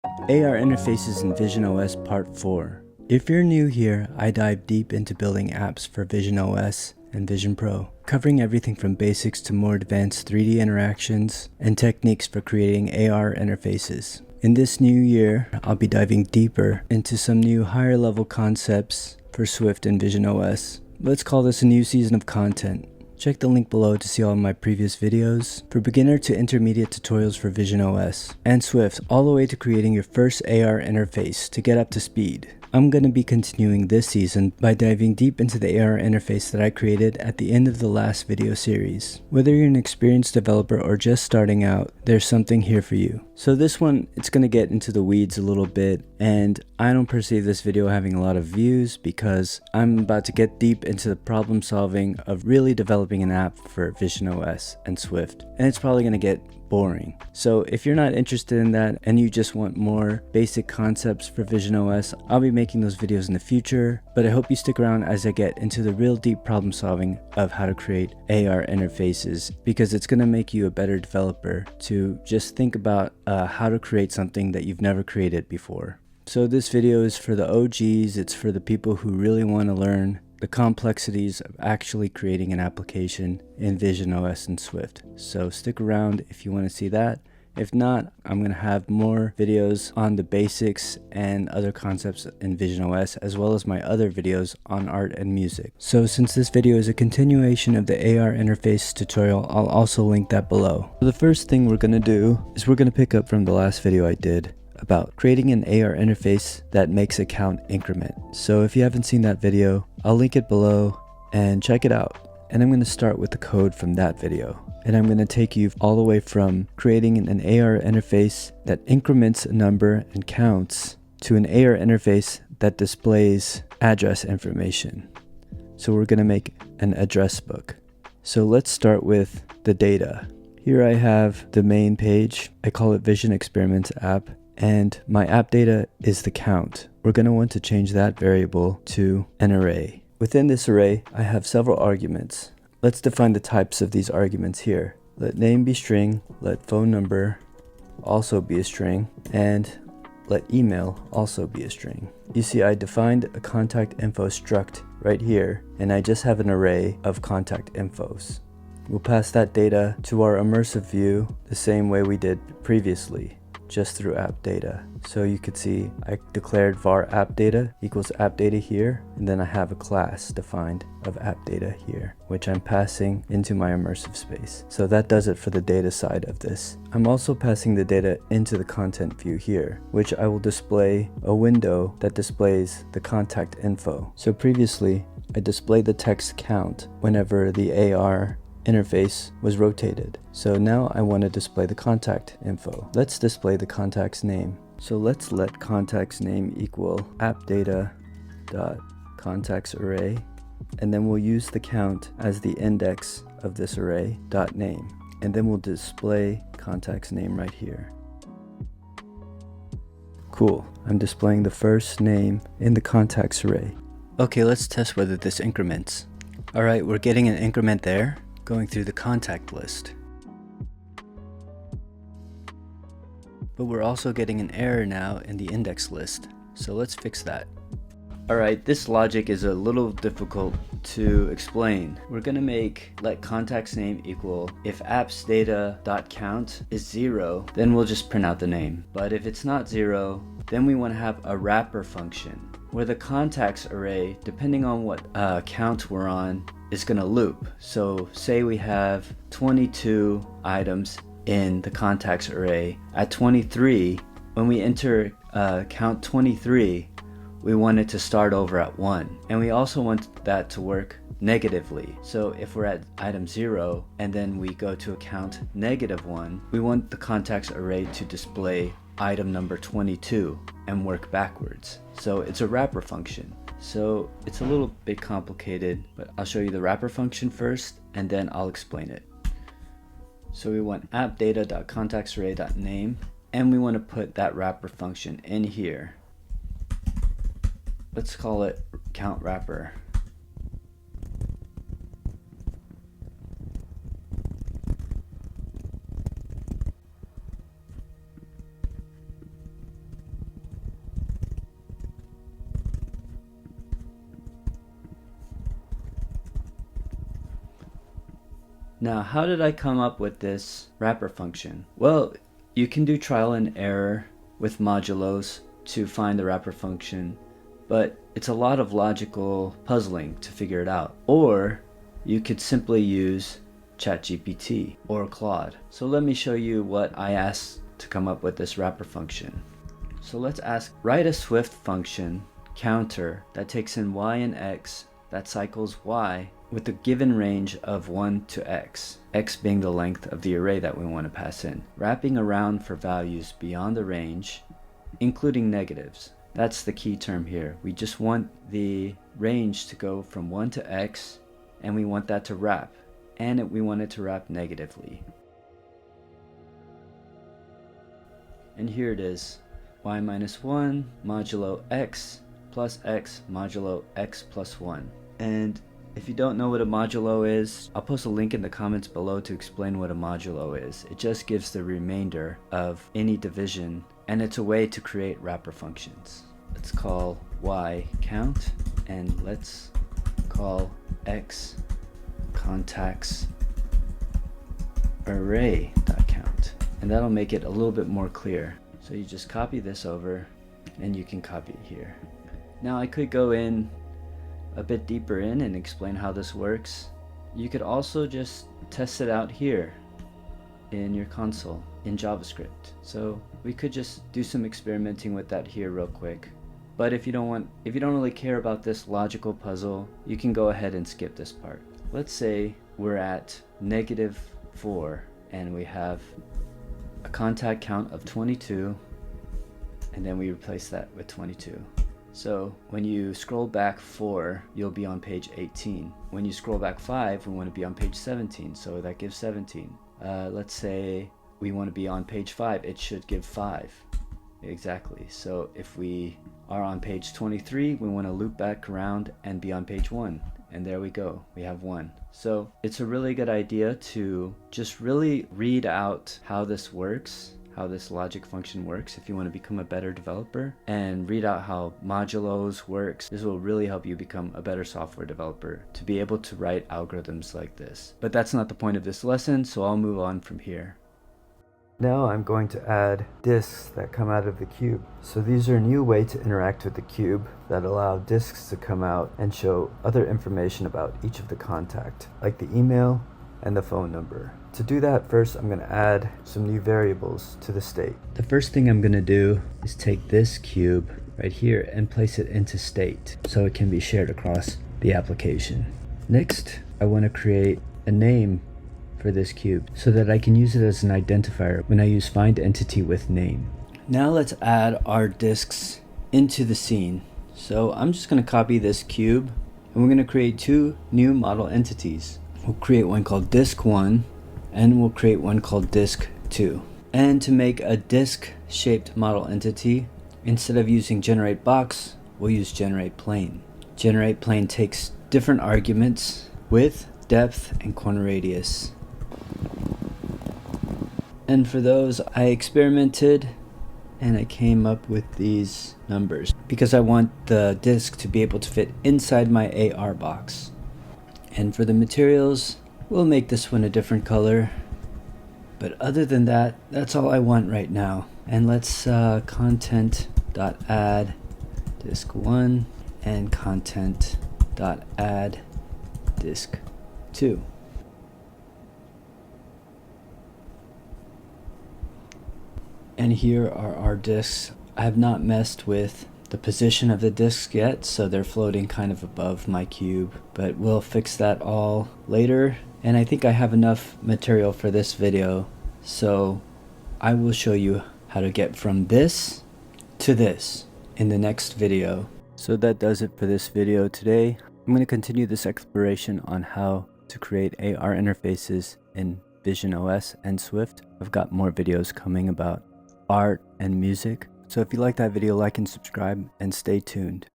AR Interfaces in VisionOS Part 4. If you're new here, I dive deep into building apps for VisionOS and Vision Pro, covering everything from basics to more advanced 3D interactions and techniques for creating AR interfaces. In this new year, I'll be diving deeper into some new higher level concepts for Swift and VisionOS. Let's call this a new season of content. Check the link below to see all of my previous videos for beginner to intermediate tutorials for VisionOS and Swift, all the way to creating your first AR interface to get up to speed. I'm going to be continuing this season by diving deep into the AR interface that I created at the end of the last video series. Whether you're an experienced developer or just starting out, there's something here for you. So this one, it's going to get into the weeds a little bit, and I don't perceive this video having a lot of views because I'm about to get deep into the problem solving of really developing an app for VisionOS and Swift, and it's probably going to get boring. So if you're not interested in that and you just want more basic concepts for VisionOS, I'll be making those videos in the future, but I hope you stick around as I get into the real deep problem solving of how to create AR interfaces, because it's going to make you a better developer to just think about how to create something that you've never created before. So this video is for the OGs, it's for the people who really want to learn the complexities of actually creating an application in VisionOS and Swift. So stick around if you want to see that. If not, I'm going to have more videos on the basics and other concepts in VisionOS, as well as my other videos on art and music. So since this video is a continuation of the AR interface tutorial, I'll also link that below. So the first thing we're going to do is we're going to pick up from the last video I did about creating an AR interface that makes a count increment. So if you haven't seen that video, I'll link it below and check it out. And I'm going to start with the code from that video. And I'm going to take you all the way from creating an AR interface that increments a number and counts to an AR interface that displays address information. So we're going to make an address book. So let's start with the data. Here I have the main page. I call it Vision Experiments app. And my app data is the count. We're going to want to change that variable to an array. Within this array, I have several arguments. Let's define the types of these arguments here. Let name be string, let phone number also be a string, and let email also be a string. You see, I defined a contact info struct right here, and I just have an array of contact infos. We'll pass that data to our immersive view the same way we did previously, just through app data. So you could see I declared var app data equals app data here, and then I have a class defined of app data here, which I'm passing into my immersive space. So that does it for the data side of this. I'm also passing the data into the content view here, which I will display a window that displays the contact info. So previously I displayed the text count whenever the AR interface was rotated. So now I want to display the contact info. Let's display the contact's name. So let's let contact's name equal app data dot contacts array, and then we'll use the count as the index of this array dot name, and then we'll display contact's name right here. Cool, I'm displaying the first name in the contacts array. Okay, let's test whether this increments. Alright, we're getting an increment there, going through the contact list. But we're also getting an error now in the index list, so let's fix that. Alright, this logic is a little difficult to explain. We're gonna make let contact's name equal if apps data.count is 0, then we'll just print out the name. But if it's not 0, then we want to have a wrapper function where the contacts array, depending on what count we're on, is going to loop. So say we have 22 items in the contacts array. At 23, when we enter count 23, we want it to start over at 1. And we also want that to work negatively. So if we're at item 0 and then we go to a count -1, we want the contacts array to display item number 22 and work backwards. So it's a wrapper function. So it's a little bit complicated, but I'll show you the wrapper function first and then I'll explain it. So we want appdata.contactsarray.name, and we want to put that wrapper function in here. Let's call it count wrapper. Now, how did I come up with this wrapper function? Well, you can do trial and error with modulos to find the wrapper function, but it's a lot of logical puzzling to figure it out. Or you could simply use ChatGPT or Claude. So let me show you what I asked to come up with this wrapper function. So let's ask, write a Swift function counter that takes in y and x that cycles y with a given range of 1 to x, x being the length of the array that we want to pass in, wrapping around for values beyond the range, including negatives. That's the key term here. We just want the range to go from 1 to x, and we want that to wrap, and we want it to wrap negatively. And here it is, y minus 1 modulo x plus x modulo x plus 1. And if you don't know what a modulo is, I'll post a link in the comments below to explain what a modulo is. It just gives the remainder of any division, and it's a way to create wrapper functions. Let's call y count, and let's call x contacts array.count, and that'll make it a little bit more clear. So you just copy this over, and you can copy it here. Now I could go in a bit deeper in and explain how this works. You could also just test it out here in your console in JavaScript. So we could just do some experimenting with that here real quick. But if you don't really care about this logical puzzle, you can go ahead and skip this part. Let's say we're at -4 and we have a contact count of 22, and then we replace that with 22. So when you scroll back 4, you'll be on page 18. When you scroll back 5, we want to be on page 17, so that gives 17. Let's say we want to be on page 5, it should give 5. Exactly. So if we are on page 23, we want to loop back around and be on page 1. And there we go, we have 1. So it's a really good idea to just really read out how this works, how this logic function works if you want to become a better developer, and read out how modulos works. This will really help you become a better software developer to be able to write algorithms like this. But that's not the point of this lesson, so I'll move on from here. Now I'm going to add disks that come out of the cube. So these are a new way to interact with the cube that allow disks to come out and show other information about each of the contact, like the email and the phone number. To do that, first I'm going to add some new variables to the state. The first thing I'm going to do is take this cube right here and place it into state so it can be shared across the application. Next, I want to create a name for this cube so that I can use it as an identifier when I use find entity with name. Now let's add our disks into the scene. So I'm just going to copy this cube, and we're going to create 2 new model entities. We'll create one called disk1, and we'll create one called disk2. And to make a disk shaped model entity, instead of using generate box, we'll use generate plane. Generate plane takes different arguments: width, depth, and corner radius. And for those, I experimented and I came up with these numbers because I want the disk to be able to fit inside my AR box. And for the materials, we'll make this one a different color. But other than that, that's all I want right now. And let's content.add disk1 and content.add disk2. And here are our disks. I have not messed with the position of the disks yet, so they're floating kind of above my cube, but we'll fix that all later. And I think I have enough material for this video, so I will show you how to get from this to this in the next video. So that does it for this video today. I'm going to continue this exploration on how to create AR interfaces in VisionOS and Swift. I've got more videos coming about art and music. So if you like that video, like and subscribe, and stay tuned.